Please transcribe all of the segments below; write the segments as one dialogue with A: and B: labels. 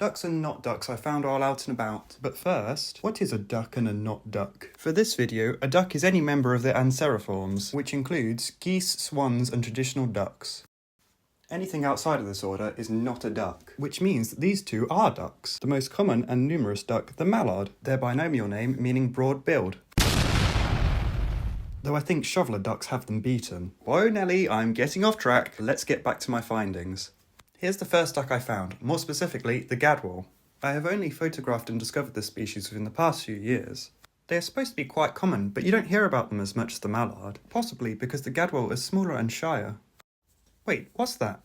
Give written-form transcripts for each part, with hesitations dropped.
A: Ducks and not ducks I found while out and about. But first, what is a duck and a not duck? For this video, a duck is any member of the Anseriformes, which includes geese, swans and traditional ducks. Anything outside of this order is not a duck, which means that these two are ducks. The most common and numerous duck, the mallard, their binomial name meaning broad-billed. Though I think shoveler ducks have them beaten. Whoa Nelly, I'm getting off track. Let's get back to my findings. Here's the first duck I found, more specifically the gadwall. I have only photographed and discovered this species within the past few years. They are supposed to be quite common, but you don't hear about them as much as the mallard, possibly because the gadwall is smaller and shyer. Wait, what's that?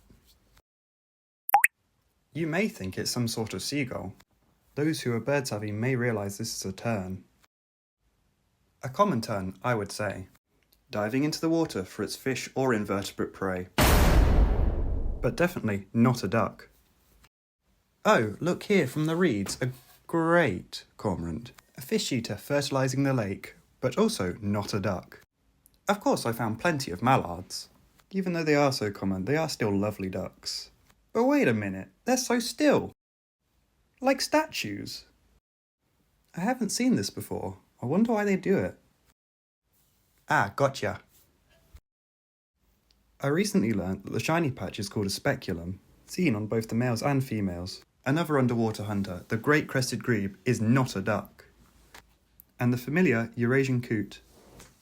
A: You may think it's some sort of seagull. Those who are bird savvy may realise this is a tern. A common tern, I would say, diving into the water for its fish or invertebrate prey. But definitely not a duck. Oh, look here from the reeds, a great cormorant. A fish eater fertilising the lake, but also not a duck. Of course I found plenty of mallards. Even though they are so common, they are still lovely ducks. But wait a minute, they're so still. Like statues. I haven't seen this before. I wonder why they do it. Ah, gotcha. I recently learnt that the shiny patch is called a speculum, seen on both the males and females. Another underwater hunter, the great crested grebe, is not a duck. And the familiar Eurasian coot.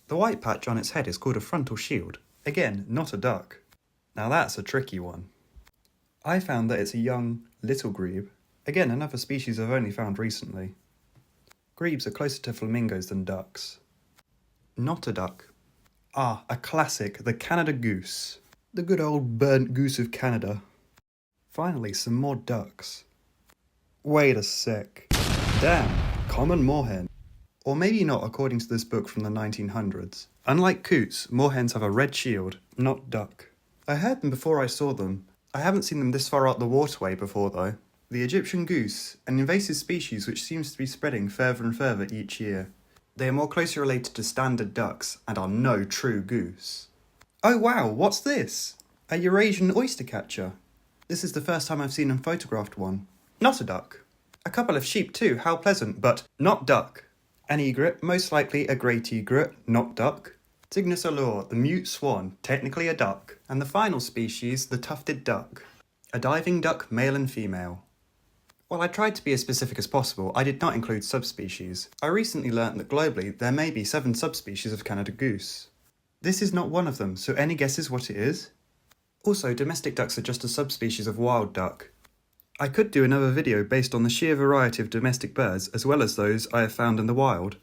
A: The white patch on its head is called a frontal shield. Again, not a duck. Now that's a tricky one. I found that it's a young, little grebe. Again, another species I've only found recently. Grebes are closer to flamingos than ducks. Not a duck. Ah, a classic, the Canada goose. The good old burnt goose of Canada. Finally, some more ducks. Wait a sec. Damn, common moorhen. Or maybe not according to this book from the 1900s. Unlike coots, moorhens have a red shield, not duck. I heard them before I saw them. I haven't seen them this far out the waterway before though. The Egyptian goose, an invasive species which seems to be spreading further and further each year. They are more closely related to standard ducks and are no true goose. Oh wow, what's this? A Eurasian oyster catcher. This is the first time I've seen and photographed one. Not a duck. A couple of sheep too, how pleasant, but not duck. An egret, most likely a great egret, not duck. Cygnus allure, the mute swan, technically a duck. And the final species, the tufted duck. A diving duck, male and female. While I tried to be as specific as possible, I did not include subspecies. I recently learnt that globally there may be 7 subspecies of Canada goose. This is not one of them, so any guesses what it is? Also, domestic ducks are just a subspecies of wild duck. I could do another video based on the sheer variety of domestic birds as well as those I have found in the wild.